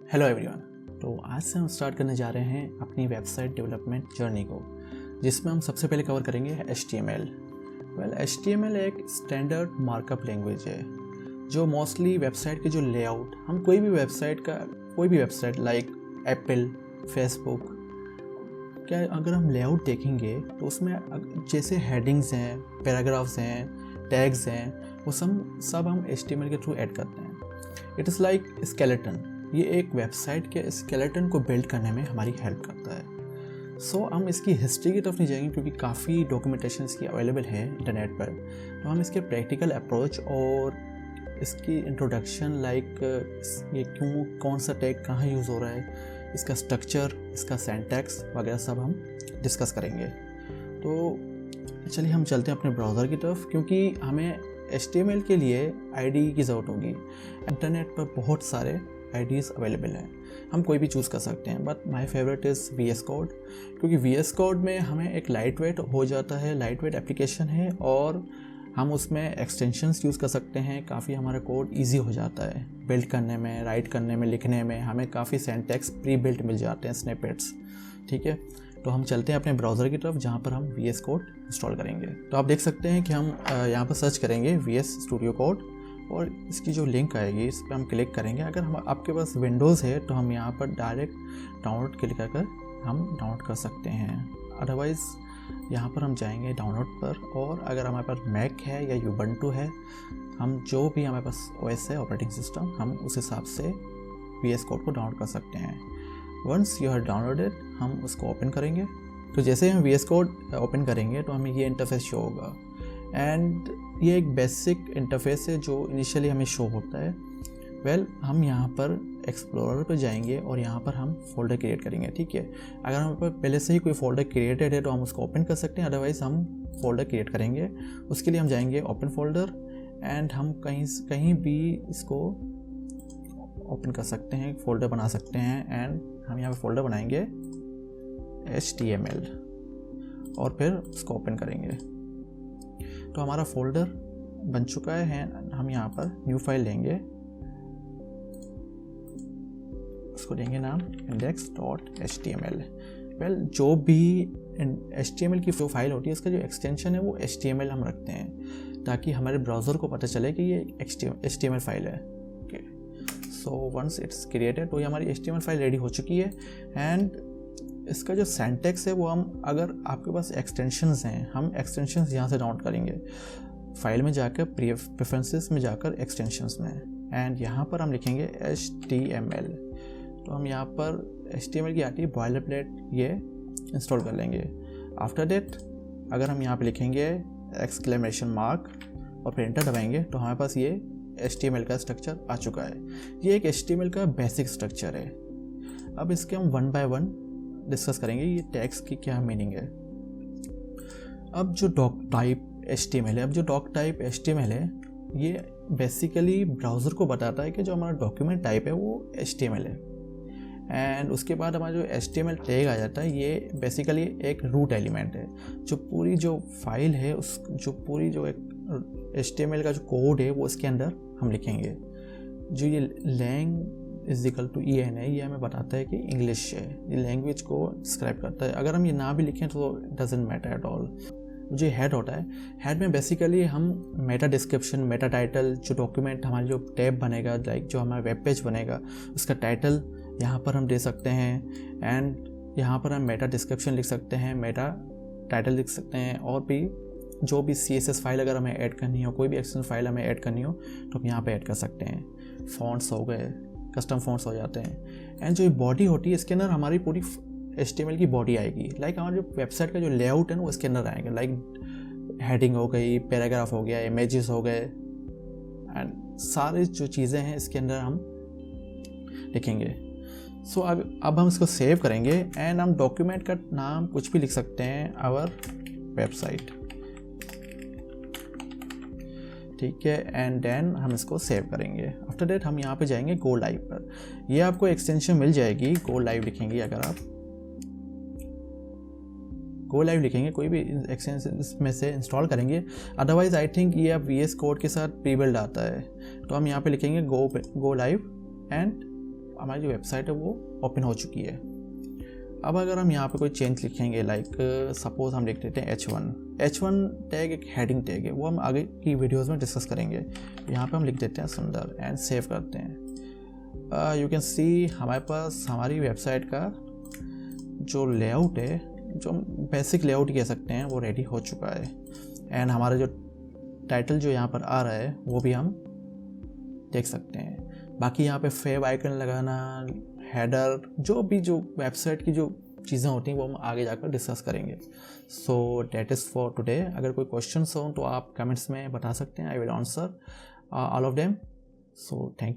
Hello everyone. तो आज से हम स्टार्ट करने जा रहे हैं अपनी वेबसाइट डेवलपमेंट जर्नी को, जिसमें हम सबसे पहले कवर करेंगे HTML। HTML एक स्टैंडर्ड मार्कअप लैंग्वेज है जो मोस्टली वेबसाइट के जो लेआउट, हम कोई भी वेबसाइट लाइक एप्पल, फेसबुक, क्या अगर हम लेआउट देखेंगे तो उसमें जैसे हेडिंग्स हैं, पैराग्राफ्स हैं, टैग्स हैं, वो सब हम HTML के थ्रू ऐड करते हैं। It is like skeleton. ये एक वेबसाइट के स्केलेटन को बिल्ड करने में हमारी हेल्प करता है। सो हम इसकी हिस्ट्री की तरफ नहीं जाएंगे क्योंकि काफ़ी डॉक्यूमेंटेशन इसकी अवेलेबल है इंटरनेट पर। तो हम इसके प्रैक्टिकल अप्रोच और इसकी इंट्रोडक्शन, लाइक ये कौन सा टैग कहाँ यूज़ हो रहा है, इसका स्ट्रक्चर, इसका सिंटैक्स वगैरह सब हम डिस्कस करेंगे। तो चलिए हम चलते हैं अपने ब्राउज़र की तरफ, क्योंकि हमें HTML के लिए IDE की ज़रूरत होगी। इंटरनेट पर बहुत सारे IDEs अवेलेबल हैं, हम कोई भी चूज़ कर सकते हैं, but my favourite is VS code, क्योंकि VS कोड में हमें एक लाइट वेट हो जाता है, लाइट वेट एप्लीकेशन है और हम उसमें एक्सटेंशंस यूज़ कर सकते हैं। काफ़ी हमारा कोड इजी हो जाता है बिल्ड करने में, राइट करने में, लिखने में। हमें काफ़ी सिंटैक्स प्री बिल्ट मिल जाते हैं, स्निपेट्स। ठीक है, तो हम चलते हैं अपने ब्राउज़र की तरफ जहाँ पर हम VS कोड इंस्टॉल करेंगे। तो आप देख सकते हैं कि हम यहाँ पर सर्च करेंगे VS स्टूडियो कोड और इसकी जो लिंक आएगी इस पर हम क्लिक करेंगे। अगर आपके पास विंडोज़ है तो हम यहाँ पर डायरेक्ट डाउनलोड क्लिक कर हम डाउनलोड कर सकते हैं। अदरवाइज़ यहाँ पर हम जाएंगे डाउनलोड पर, और अगर हमारे पास मैक है या यूबंटू है, हम जो भी हमारे पास OS है, ऑपरेटिंग सिस्टम, हम उस हिसाब से VS कोड को डाउनलोड कर सकते हैं। वंस यू हैव डाउनलोडेड, हम उसको ओपन करेंगे। तो जैसे हम VS कोड ओपन करेंगे तो हमें ये इंटरफेस शो होगा, एंड ये एक बेसिक इंटरफेस है जो इनिशियली हमें शो होता है। हम यहाँ पर एक्सप्लोरर पर जाएंगे और यहाँ पर हम फोल्डर क्रिएट करेंगे। ठीक है, अगर हमारे पास पहले से ही कोई फोल्डर क्रिएटेड है तो हम उसको ओपन कर सकते हैं, अदरवाइज़ हम फोल्डर क्रिएट करेंगे। उसके लिए हम जाएंगे ओपन फोल्डर, एंड हम कहीं भी इसको ओपन कर सकते हैं, फोल्डर बना सकते हैं। एंड हम यहाँ पर फोल्डर बनाएंगे HTML और फिर उसको ओपन करेंगे। तो हमारा फोल्डर बन चुका है। हम यहाँ पर न्यू फाइल लेंगे, उसको देंगे नाम index.html। जो भी HTML की जो फाइल होती है उसका जो एक्सटेंशन है वो HTML हम रखते हैं, ताकि हमारे ब्राउज़र को पता चले कि ये HTML फाइल है। Okay, so once it's created, तो ये हमारी HTML फाइल रेडी हो चुकी है। एंड इसका जो सिंटैक्स है वो हम, अगर आपके पास एक्सटेंशंस हैं, हम एक्सटेंशंस यहाँ से डाउनलोड करेंगे, फाइल में जाकर प्रेफरेंसेस में जाकर एक्सटेंशंस में, एंड यहाँ पर हम लिखेंगे HTML। तो हम यहाँ पर HTML की आती है बॉयलरप्लेट, ये इंस्टॉल कर लेंगे। आफ्टर दैट अगर हम यहाँ पे लिखेंगे एक्सक्लेमेशन मार्क और फिर एंटर दबाएंगे तो हमारे पास ये HTML का स्ट्रक्चर आ चुका है। ये एक HTML का बेसिक स्ट्रक्चर है। अब इसके हम वन बाय वन डिस्कस करेंगे ये टैग्स की क्या मीनिंग है। अब जो डॉक टाइप HTML है, ये बेसिकली ब्राउज़र को बताता है कि जो हमारा डॉक्यूमेंट टाइप है वो HTML है। एंड उसके बाद हमारा जो HTML टैग आ जाता है, ये बेसिकली एक रूट एलिमेंट है। जो पूरी जो फाइल है, जो एक HTML का जो कोड है वो इसके अंदर हम लिखेंगे। जो ये लैंग = EN है, ये हमें बताता है कि इंग्लिश है, ये लैंग्वेज को डिस्क्राइब करता है। अगर हम ये ना भी लिखें तो डजेंट मैटर एट ऑल। जो हेड होता है, हेड में बेसिकली हम मेटा डिस्क्रिप्शन, मेटा टाइटल, जो डॉक्यूमेंट हमारी जो टैब बनेगा, लाइक जो हमारा वेब पेज बनेगा, उसका टाइटल यहाँ पर हम दे सकते हैं। एंड यहाँ पर हम मेटा डिस्क्रिप्शन लिख सकते हैं, मेटा टाइटल लिख सकते हैं, और भी जो भी CSS फाइल अगर हमें ऐड करनी हो, कोई भी एक्सटेंशन फाइल हमें ऐड करनी हो तो हम यहाँ पे ऐड कर सकते हैं। फॉन्ट्स हो गए, कस्टम फॉन्ट्स हो जाते हैं। एंड जो बॉडी होती है, इसके अंदर हमारी पूरी HTML की बॉडी आएगी। लाइक हमारे जो वेबसाइट का जो लेआउट है ना वो इसके अंदर आएगा। लाइक हेडिंग हो गई, पैराग्राफ हो गया, इमेजेस हो गए, एंड सारी जो चीज़ें हैं इसके अंदर हम लिखेंगे। सो अब हम इसको सेव करेंगे एंड हम डॉक्यूमेंट का नाम कुछ भी लिख सकते हैं, आवर वेबसाइट। ठीक है, एंड देन हम इसको सेव करेंगे। आफ्टर दैट हम यहाँ पे जाएंगे गो लाइव पर। ये आपको एक्सटेंशन मिल जाएगी, गो लाइव लिखेंगे। अगर आप गो लाइव लिखेंगे, कोई भी एक्सटेंशन में से इंस्टॉल करेंगे, अदरवाइज आई थिंक ये अब VS कोड के साथ प्री बिल्ड आता है। तो हम यहाँ पे लिखेंगे गो लाइव एंड हमारी जो वेबसाइट है वो ओपन हो चुकी है। अब अगर हम यहाँ पे कोई चेंज लिखेंगे, लाइक सपोज हम लिख देते हैं H1 टैग एक हेडिंग टैग है, वो हम आगे की वीडियोस में डिस्कस करेंगे। यहाँ पे हम लिख देते हैं सुंदर एंड सेव करते हैं। यू कैन सी हमारे पास हमारी वेबसाइट का जो लेआउट है, जो हम बेसिक लेआउट कह सकते हैं, वो रेडी हो चुका है। एंड हमारा जो टाइटल जो यहाँ पर आ रहा है वो भी हम देख सकते हैं। बाकी यहाँ पे फेव आइकन लगाना, हेडर, जो वेबसाइट की जो चीज़ें होती हैं वो हम आगे जाकर डिस्कस करेंगे। So that is for today. अगर कोई क्वेश्चंस हो तो आप कमेंट्स में बता सकते हैं, I will answer all of them. So thank you.